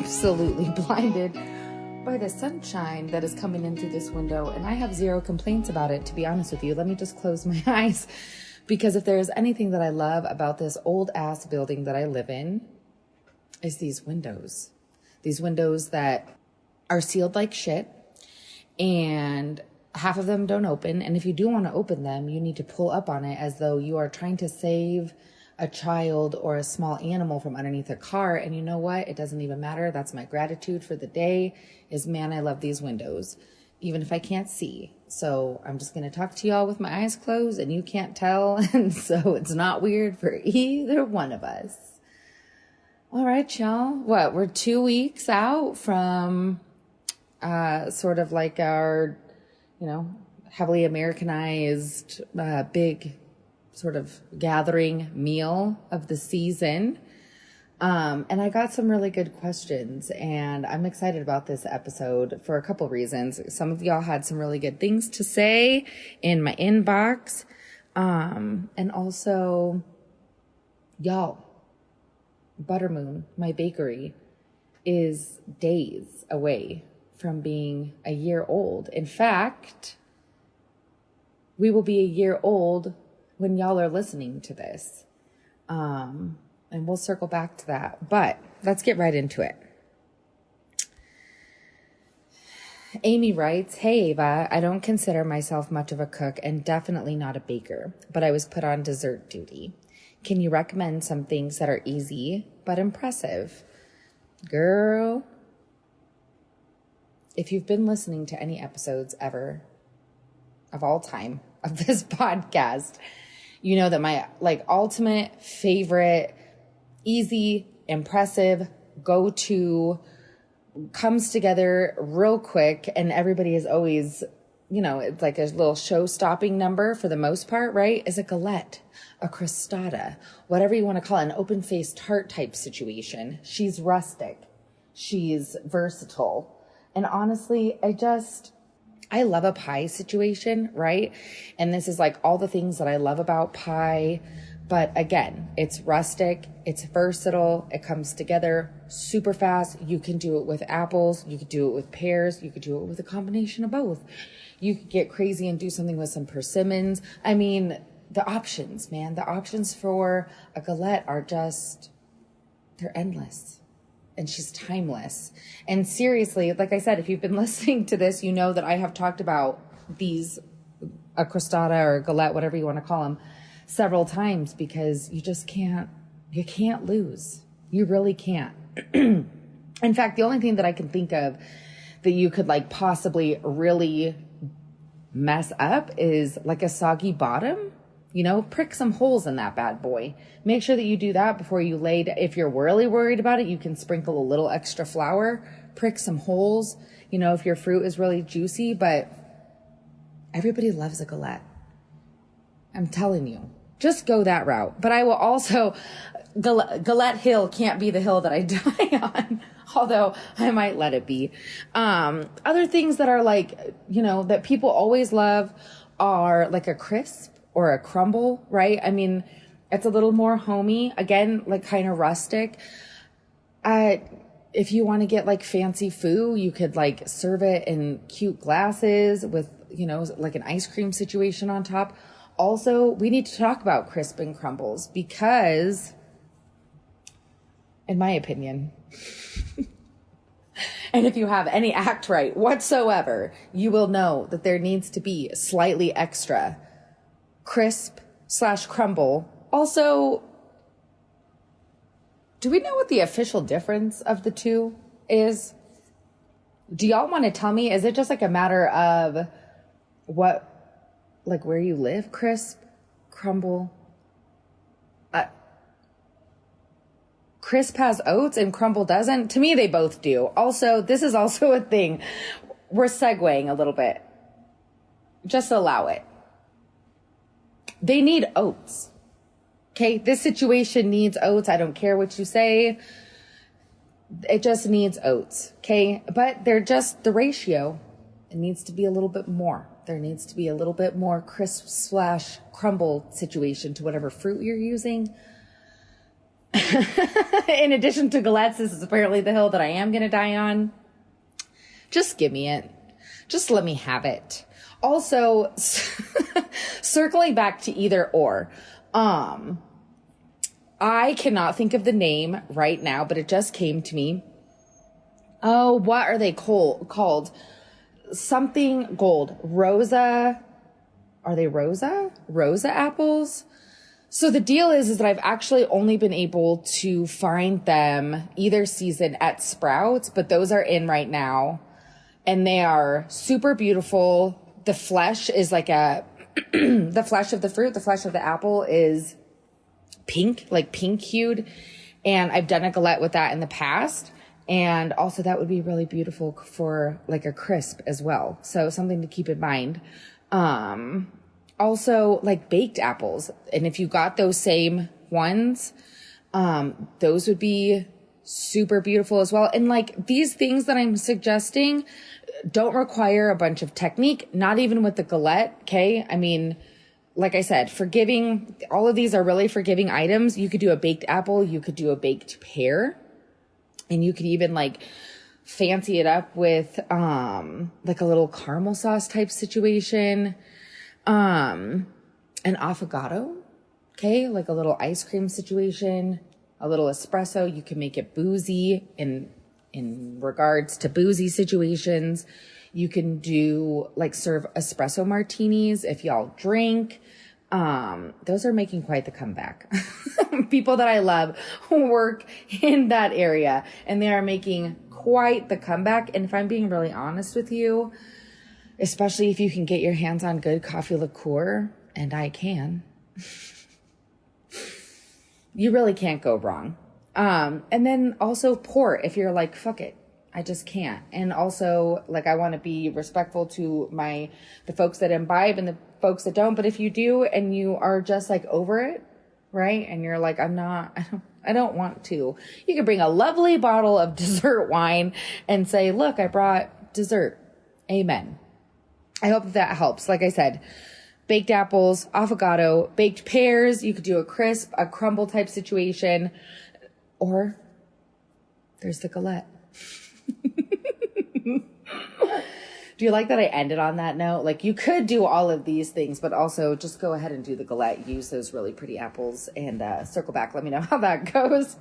absolutely blinded by the sunshine that is coming in through this window, and I have zero complaints about it, to be honest with you. Let me just close my eyes, because if there is anything that I love about this old ass building that I live in, is these windows. These windows that are sealed like shit, and half of them don't open. And if you do want to open them, you need to pull up on it as though you are trying to save a child or a small animal from underneath a car. And you know what? It doesn't even matter. That's my gratitude for the day is, man, I love these windows, even if I can't see. So I'm just going to talk to y'all with my eyes closed and you can't tell. And so it's not weird for either one of us. All right, y'all. What? We're 2 weeks out from sort of like our, heavily Americanized big sort of gathering meal of the season. And I got some really good questions, and I'm excited about this episode for a couple reasons. Some of y'all had some really good things to say in my inbox. And also, y'all, Buttermoon, my bakery, is days away from being a year old. In fact, we will be a year old when y'all are listening to this. And we'll circle back to that, but let's get right into it. Amy writes, "Hey Ava, I don't consider myself much of a cook and definitely not a baker, but I was put on dessert duty. Can you recommend some things that are easy but impressive?" Girl, if you've been listening to any episodes ever of all time of this podcast, you know that my ultimate favorite, easy, impressive, go-to, comes together real quick, and everybody is always, it's like a little show-stopping number for the most part, right? Is a galette, a crostata, whatever you want to call it, an open-faced tart type situation. She's rustic. She's versatile. And honestly, I love a pie situation, right? And this is like all the things that I love about pie. But again, it's rustic, it's versatile, it comes together super fast. You can do it with apples, you could do it with pears, you could do it with a combination of both. You could get crazy and do something with some persimmons. I mean, the options, man, the options for a galette are they're endless. And she's timeless. And seriously, like I said, if you've been listening to this, you know that I have talked about a crostata or a galette, whatever you want to call them, several times, because you can't lose. You really can't. In fact, the only thing that I can think of that you could possibly really mess up is like a soggy bottom. Prick some holes in that bad boy. Make sure that you do that before you if you're really worried about it, you can sprinkle a little extra flour, prick some holes, if your fruit is really juicy, but everybody loves a galette. I'm telling you, just go that route. But I will also, Galette Hill can't be the hill that I die on, although I might let it be. Other things that are that people always love are like a crisp or a crumble, right? I mean, it's a little more homey, again, kind of rustic. If you want to get fancy food, you could serve it in cute glasses with, an ice cream situation on top. Also, we need to talk about crisp and crumbles because, in my opinion, and if you have any act right whatsoever, you will know that there needs to be slightly extra crisp/crumble. Also, do we know what the official difference of the two is? Do y'all want to tell me? Is it just a matter of where you live? Crisp, crumble. Crisp has oats and crumble doesn't? To me, they both do. Also, this is also a thing. We're segueing a little bit. Just allow it. They need oats. Okay, this situation needs oats. I don't care what you say. It just needs oats. Okay, but they're just the ratio. It needs to be a little bit more. There needs to be a little bit more crisp/crumble situation to whatever fruit you're using. In addition to galettes, this is apparently the hill that I am going to die on. Just give me it. Just let me have it. Also, circling back to either or, I cannot think of the name right now, but it just came to me. Oh, what are they called? Something gold. Rosa. Are they Rosa? Rosa apples? So the deal is that I've actually only been able to find them either season at Sprouts, but those are in right now. And they are super beautiful. The flesh is like the flesh of the fruit, the flesh of the apple is pink, like pink hued. And I've done a galette with that in the past. And also that would be really beautiful for like a crisp as well. So something to keep in mind. Also like baked apples. And if you got those same ones, those would be super beautiful as well. And like these things that I'm suggesting don't require a bunch of technique, not even with the galette. Okay. I mean, like I said, forgiving, all of these are really forgiving items. You could do a baked apple. You could do a baked pear. And you could even like fancy it up with, like a little caramel sauce type situation. An affogato. Okay. Like a little ice cream situation, a little espresso. You can make it boozy in regards to boozy situations. You can do like serve espresso martinis if y'all drink. Those are making quite the comeback. People that I love work in that area and they are making quite the comeback. And if I'm being really honest with you, especially if you can get your hands on good coffee liqueur, and I can, you really can't go wrong. And then also port if you're like, fuck it, I just can't. And also like, I want to be respectful to the folks that imbibe and the folks that don't. But if you do, and you are just like over it, right? And you're like, I don't want to, you can bring a lovely bottle of dessert wine and say, look, I brought dessert. Amen. I hope that helps. Like I said, baked apples, affogato, baked pears. You could do a crisp, a crumble type situation. Or there's the galette. Do you like that I ended on that note? Like you could do all of these things, but also just go ahead and do the galette. Use those really pretty apples and circle back. Let me know how that goes.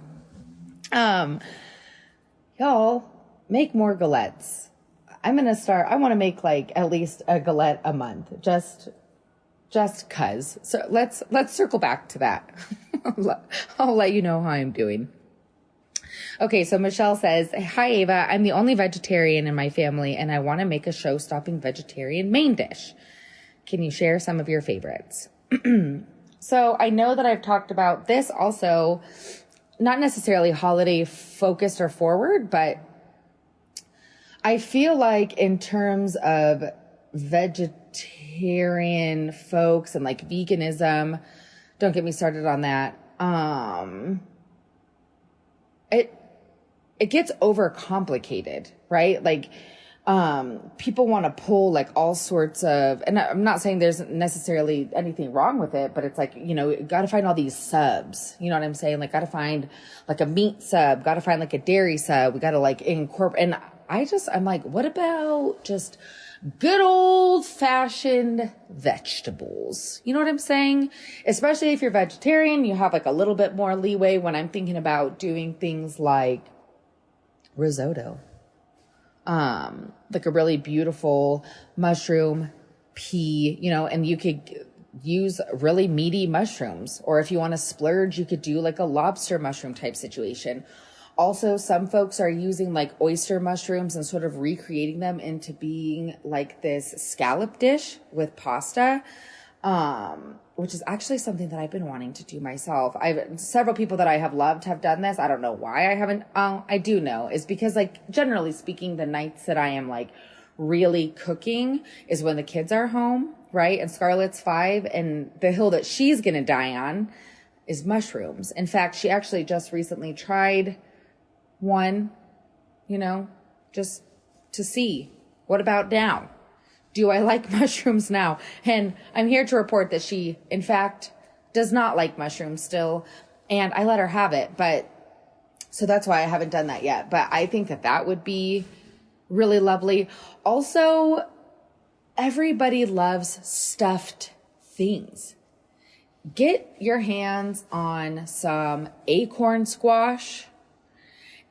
Y'all make more galettes. I want to make like at least a galette a month. Just cause. So let's circle back to that. I'll let you know how I'm doing. Okay, so Michelle says, hi, Ava. I'm the only vegetarian in my family, and I want to make a show-stopping vegetarian main dish. Can you share some of your favorites? So I know that I've talked about this also, not necessarily holiday focused or forward, but I feel like in terms of vegetarian folks and like veganism, don't get me started on that. It gets overcomplicated, right? Like, people want to pull like all sorts of, and I'm not saying there's necessarily anything wrong with it, but it's like, you got to find all these subs, you know what I'm saying? Like, got to find like a meat sub, got to find like a dairy sub. We got to like incorporate. And I'm like, what about just good old fashioned vegetables? You know what I'm saying? Especially if you're vegetarian, you have like a little bit more leeway when I'm thinking about doing things like risotto, like a really beautiful mushroom pea, and you could use really meaty mushrooms, or if you want to splurge, you could do like a lobster mushroom type situation. Also, some folks are using like oyster mushrooms and sort of recreating them into being like this scallop dish with pasta, which is actually something that I've been wanting to do myself. Several people that I have loved have done this. I don't know why I haven't. I do know is because like generally speaking, the nights that I am like really cooking is when the kids are home, right? And Scarlett's 5, and the hill that she's going to die on is mushrooms. In fact, she actually just recently tried one, just to see what about now. Do I like mushrooms now? And I'm here to report that she, in fact, does not like mushrooms still. and I let her have it. But so that's why I haven't done that yet. But I think that that would be really lovely. Also, everybody loves stuffed things. Get your hands on some acorn squash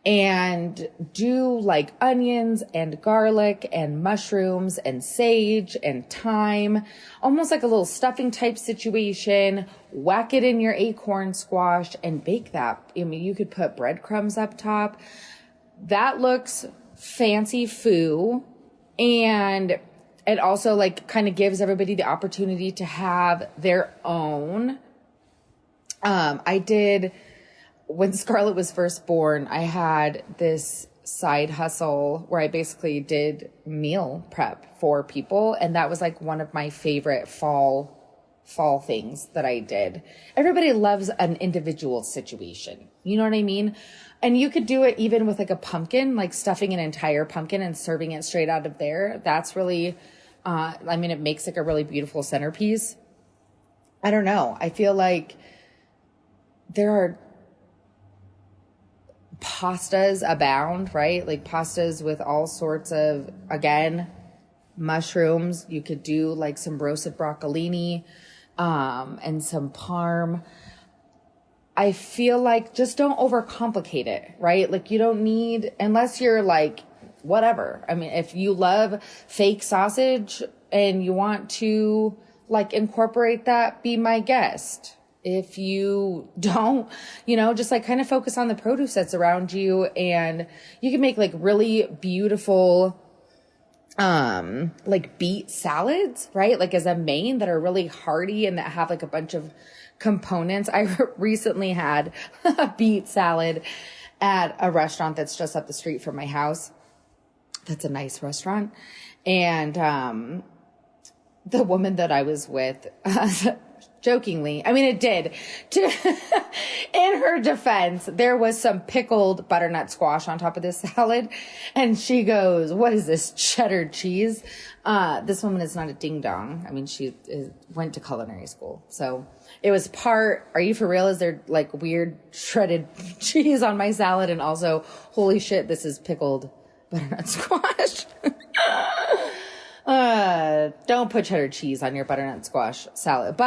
and do like onions and garlic and mushrooms and sage and thyme, almost like a little stuffing type situation. Whack it in your acorn squash and bake that. I mean, you could put breadcrumbs up top. That looks fancy foo. And it also like kind of gives everybody the opportunity to have their own. I did, when Scarlett was first born, I had this side hustle where I basically did meal prep for people. And that was like one of my favorite fall things that I did. Everybody loves an individual situation. You know what I mean? And you could do it even with like a pumpkin, like stuffing an entire pumpkin and serving it straight out of there. That's really, I mean, it makes like a really beautiful centerpiece. I don't know. I feel like there are pastas abound, right? Like pastas with all sorts of, again, mushrooms. You could do like some roasted broccolini, and some parm. I feel like just don't overcomplicate it, right? Like you don't need, unless you're like, whatever. I mean, if you love fake sausage and you want to like incorporate that, be my guest. If you don't, you know, just like kind of focus on the produce that's around you, and you can make like really beautiful, like beet salads, right? Like as a main that are really hearty and that have like a bunch of components. I recently had a beet salad at a restaurant that's just up the street from my house. That's a nice restaurant. And, the woman that I was with, jokingly, I mean, it did. In her defense, there was some pickled butternut squash on top of this salad. And she goes, "What is this, cheddar cheese?" This woman is not a ding dong. I mean, went to culinary school. So it was part, are you for real? Is there like weird shredded cheese on my salad? And also, holy shit, this is pickled butternut squash. Don't put cheddar cheese on your butternut squash salad,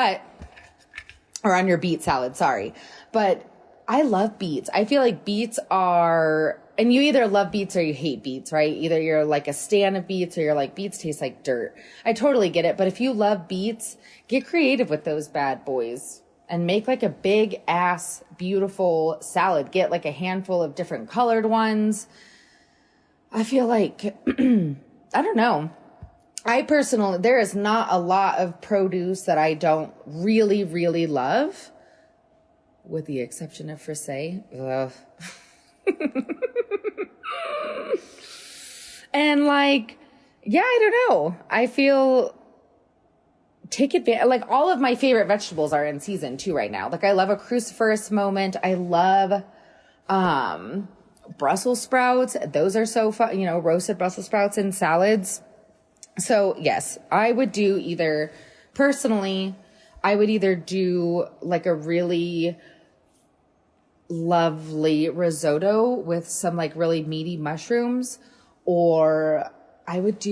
or on your beet salad, sorry. But I love beets. I feel like beets are, and you either love beets or you hate beets, right? Either you're like a stan of beets or you're like, beets taste like dirt. I totally get it. But if you love beets, get creative with those bad boys and make like a big ass, beautiful salad. Get like a handful of different colored ones. I feel like, I don't know. I personally, there is not a lot of produce that I don't really, really love, with the exception of frisee. Ugh. And like, yeah, I don't know. I feel, take advantage, like all of my favorite vegetables are in season too right now. Like I love a cruciferous moment. I love, Brussels sprouts. Those are so fun, you know, roasted Brussels sprouts in salads. So yes, I would do either, personally, I would either do like a really lovely risotto with some like really meaty mushrooms, or I would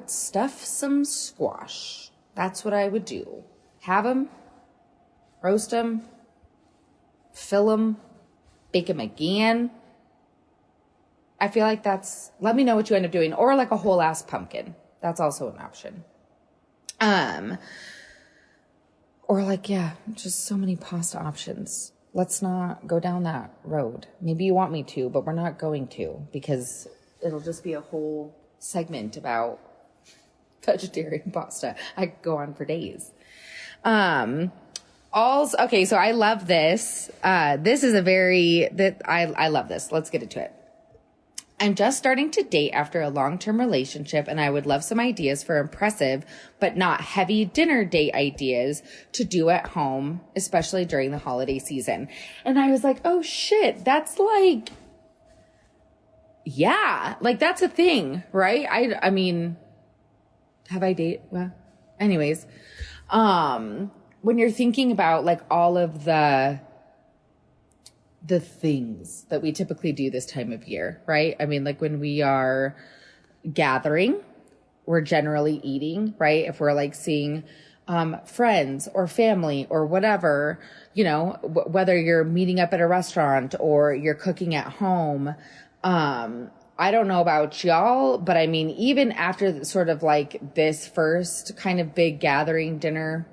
stuff some squash. That's what I would do. Have them, roast them, fill them, bake them again. I feel like let me know what you end up doing, or like a whole ass pumpkin. That's also an option. Or like, yeah, just so many pasta options. Let's not go down that road. Maybe you want me to, but we're not going to, because it'll just be a whole segment about vegetarian pasta. I could go on for days. Okay, so I love this. This is I love this. Let's get into it. I'm just starting to date after a long-term relationship, and I would love some ideas for impressive but not heavy dinner date ideas to do at home, especially during the holiday season. And I was like, oh shit, that's like, yeah, like that's a thing, right? I mean, have I date? Well, anyways, when you're thinking about like all of the the things that we typically do this time of year, right? I mean, like when we are gathering, we're generally eating, right? If we're like seeing friends or family or whatever, you know, whether you're meeting up at a restaurant or you're cooking at home. I don't know about y'all, but I mean, even after sort of like this first kind of big gathering dinner,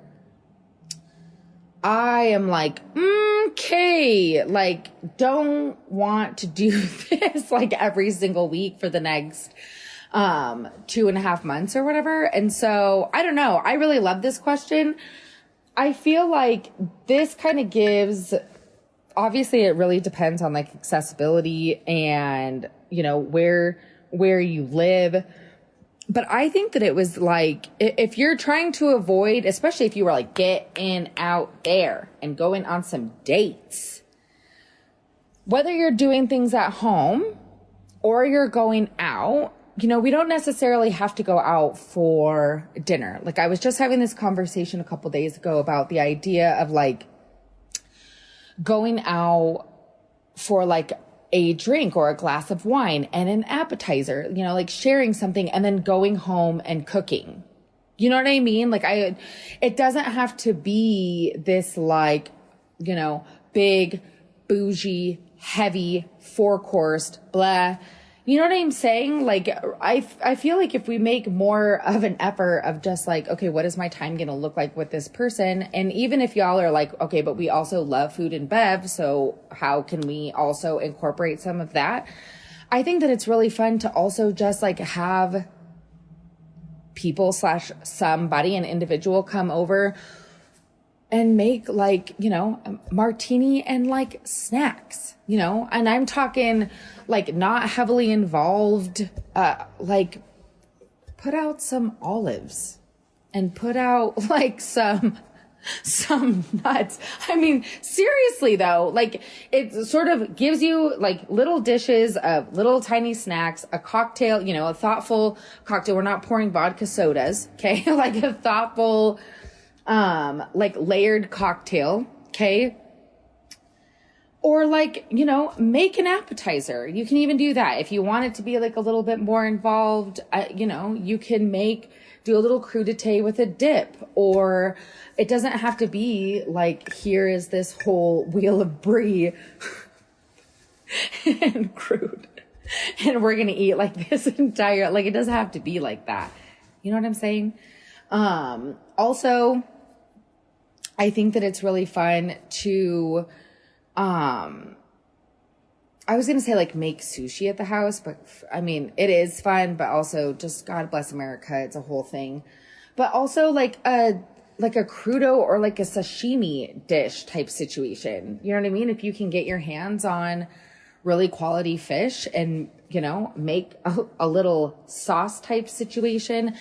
I am like, okay, like, don't want to do this like every single week for the next 2.5 months or whatever. And so I don't know. I really love this question. I feel like this kind of gives, obviously it really depends on like accessibility and, you know, where you live. But I think that it was like, if you're trying to avoid, especially if you were like getting out there and going on some dates, whether you're doing things at home or you're going out, you know, we don't necessarily have to go out for dinner. Like I was just having this conversation a couple days ago about the idea of like going out for like a drink or a glass of wine and an appetizer, you know, like sharing something and then going home and cooking. You know what I mean? Like it doesn't have to be this like, you know, big, bougie, heavy, 4-course, blah. You know what I'm saying? Like, I feel like if we make more of an effort of just like, okay, what is my time going to look like with this person? And even if y'all are like, okay, but we also love food and bev, so how can we also incorporate some of that? I think that it's really fun to also just like have people / somebody, an individual come over and make like, you know, a martini and like snacks, you know, and I'm talking like not heavily involved, like put out some olives and put out like some nuts. I mean, seriously though, like it sort of gives you like little dishes of little tiny snacks, a cocktail, you know, a thoughtful cocktail. We're not pouring vodka sodas. Okay. Like a thoughtful, like layered cocktail, okay? Or like, you know, make an appetizer. You can even do that. If you want it to be like a little bit more involved, you know, you can do a little crudité with a dip, or it doesn't have to be like, here is this whole wheel of brie and crude. And we're going to eat like this entire, like, it doesn't have to be like that. You know what I'm saying? Also, I think that it's really fun to, I was going to say like make sushi at the house, but I mean, it is fun, but also just God bless America. It's a whole thing, but also like a crudo or like a sashimi dish type situation. You know what I mean? If you can get your hands on really quality fish and, you know, make a little sauce type situation,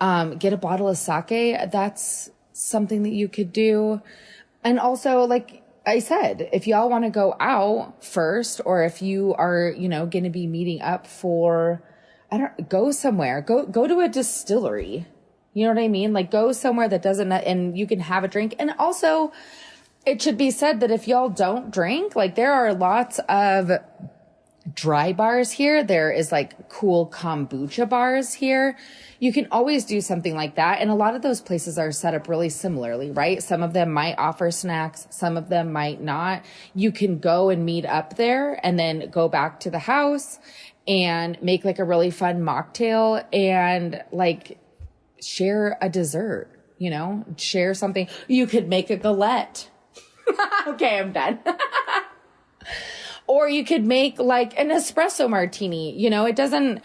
get a bottle of sake. That's something that you could do. And also, like I said, if y'all want to go out first, or if you are, you know, going to be meeting up for, go somewhere, go to a distillery. You know what I mean? Like go somewhere that doesn't, and you can have a drink. And also it should be said that if y'all don't drink, like there are lots of dry bars here. There is like cool kombucha bars here. You can always do something like that. And a lot of those places are set up really similarly, right? Some of them might offer snacks. Some of them might not. You can go and meet up there and then go back to the house and make like a really fun mocktail and like share a dessert, you know, share something. You could make a galette. Okay, I'm done. Or you could make like an espresso martini, you know, it doesn't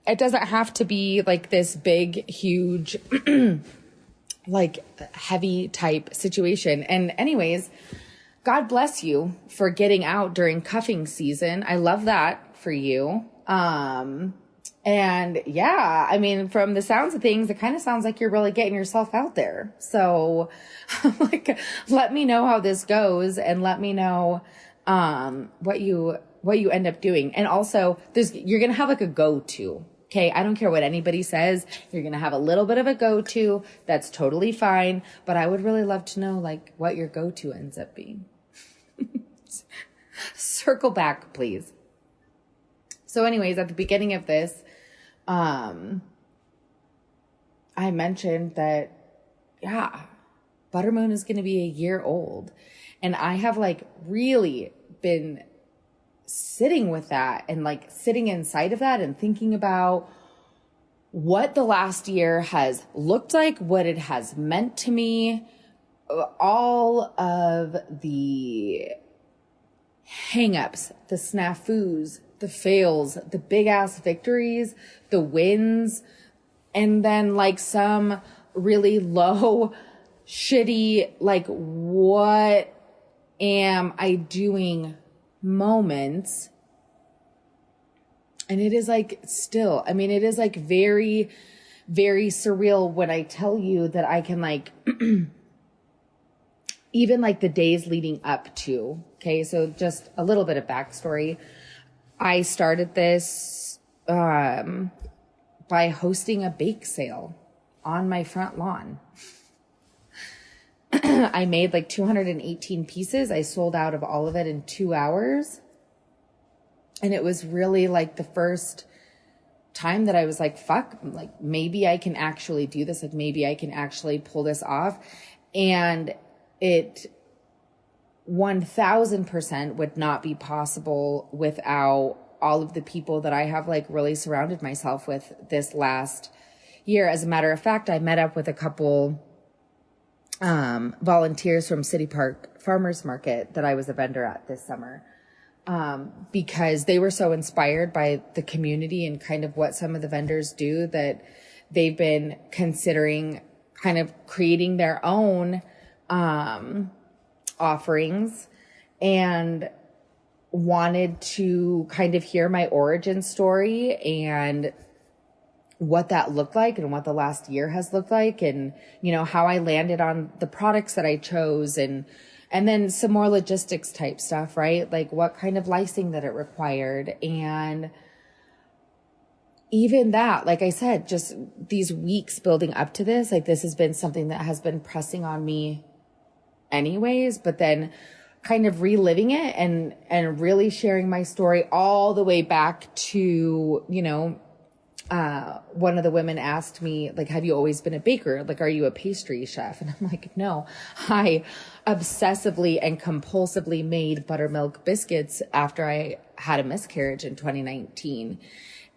have to be like this big, huge, like heavy type situation. And anyways, God bless you for getting out during cuffing season. I love that for you. And yeah, I mean, from the sounds of things, it kind of sounds like you're really getting yourself out there. So like, let me know how this goes and let me know, what you end up doing. And also you're going to have like a go-to. Okay. I don't care what anybody says. You're going to have a little bit of a go-to. That's totally fine. But I would really love to know like what your go-to ends up being. circle back, please. So anyways, at the beginning of this, I mentioned that, yeah, Buttermoon is going to be a year old. And I have like really been sitting with that and like sitting inside of that and thinking about what the last year has looked like, what it has meant to me, all of the hang-ups, the snafus, the fails, the big ass victories, the wins, and then like some really low, shitty, like, what am I doing moments. And it is like still, I mean, it is like very, very surreal when I tell you that I can like, even like the days leading up to, okay, so just a little bit of backstory. I started this by hosting a bake sale on my front lawn. I made like 218 pieces. I sold out of all of it in 2 hours. And it was really like the first time that I was like, fuck, like maybe I can actually do this. Like maybe I can actually pull this off. And it 1000% would not be possible without all of the people that I have like really surrounded myself with this last year. As a matter of fact, I met up with a couple volunteers from City Park Farmers Market that I was a vendor at this summer, because they were so inspired by the community and kind of what some of the vendors do that they've been considering kind of creating their own offerings, and wanted to kind of hear my origin story and what that looked like and what the last year has looked like, and, you know, how I landed on the products that I chose, and then some more logistics type stuff, right? Like what kind of licensing that it required. And even that, like I said, just these weeks building up to this, like this has been something that has been pressing on me anyways, but then kind of reliving it and really sharing my story all the way back to, you know, one of the women asked me, like, have you always been a baker? Like, are you a pastry chef? And I'm like, no, I obsessively and compulsively made buttermilk biscuits after I had a miscarriage in 2019.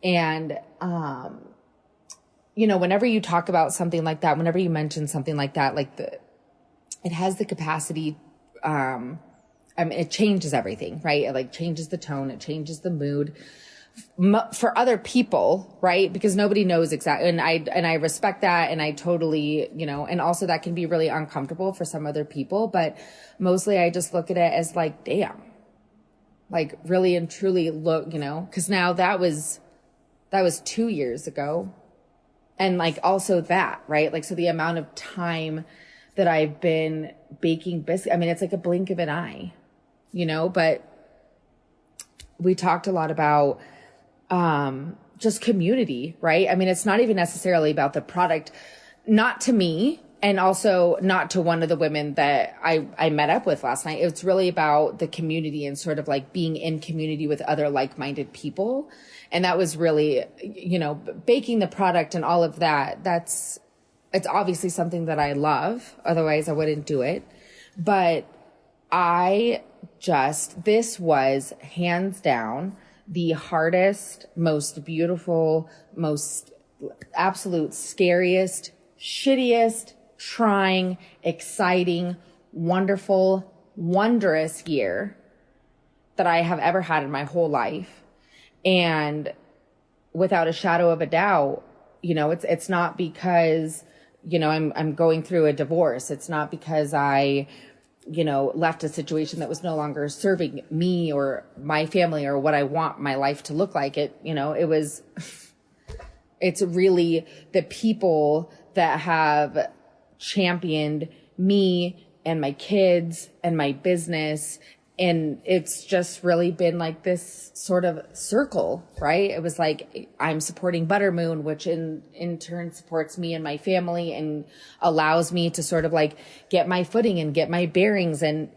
And, you know, whenever you talk about something like that, whenever you mention something like that, like it has the capacity, I mean, it changes everything, right? It like changes the tone. It changes the mood for other people, right? Because nobody knows exactly. And I respect that. And I totally, you know, and also that can be really uncomfortable for some other people, but mostly I just look at it as like, damn, like really and truly look, you know, cause now that was 2 years ago. And like also that, right? Like, so the amount of time that I've been baking biscuits, I mean, it's like a blink of an eye, you know, but we talked a lot about, just community, right? I mean, it's not even necessarily about the product, not to me, and also not to one of the women that I met up with last night. It's really about the community and sort of like being in community with other like-minded people. And that was really, you know, baking the product and all of that. It's obviously something that I love. Otherwise I wouldn't do it. But this was hands down the hardest, most beautiful, most absolute scariest, shittiest, trying, exciting, wonderful, wondrous year that I have ever had in my whole life. And without a shadow of a doubt, you know, it's not because, you know, I'm going through a divorce. It's not because I, you know, left a situation that was no longer serving me or my family or what I want my life to look like. It, you know, it's really the people that have championed me and my kids and my business. And it's just really been like this sort of circle, right? It was like, I'm supporting Buttermoon, which in turn supports me and my family and allows me to sort of like get my footing and get my bearings. And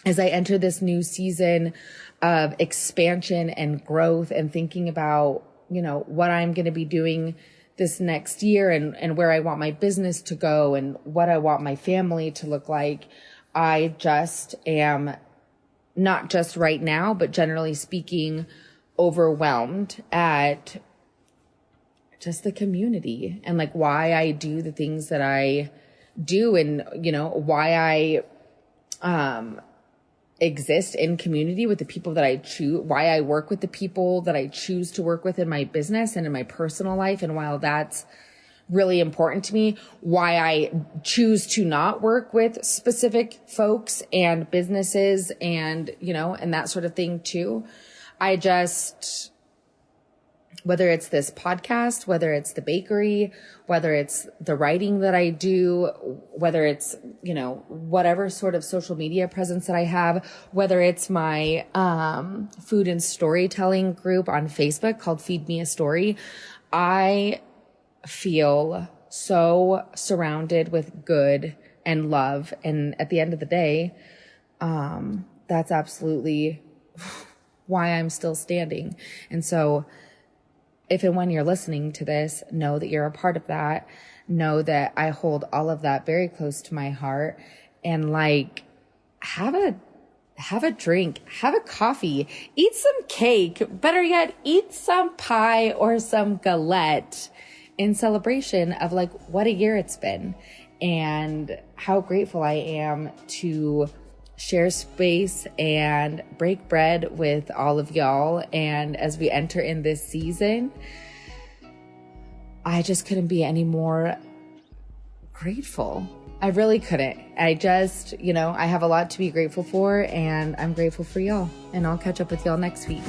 as I enter this new season of expansion and growth and thinking about, you know, what I'm going to be doing this next year and where I want my business to go and what I want my family to look like, I just am, not just right now, but generally speaking, overwhelmed at just the community and like why I do the things that I do and, you know, why I exist in community with the people that I choose, why I work with the people that I choose to work with in my business and in my personal life. And while that's really important to me, why I choose to not work with specific folks and businesses and, you know, and that sort of thing too. I just, whether it's this podcast, whether it's the bakery, whether it's the writing that I do, whether it's, you know, whatever sort of social media presence that I have, whether it's my food and storytelling group on Facebook called Feed Me a Story, I feel so surrounded with good and love. And at the end of the day, that's absolutely why I'm still standing. And so if and when you're listening to this, know that you're a part of that. Know that I hold all of that very close to my heart, and like have a drink, have a coffee, eat some cake, better yet, eat some pie or some galette in celebration of like what a year it's been and how grateful I am to share space and break bread with all of y'all. And as we enter in this season, I just couldn't be any more grateful. I really couldn't. I just, you know, I have a lot to be grateful for, and I'm grateful for y'all. And I'll catch up with y'all next week.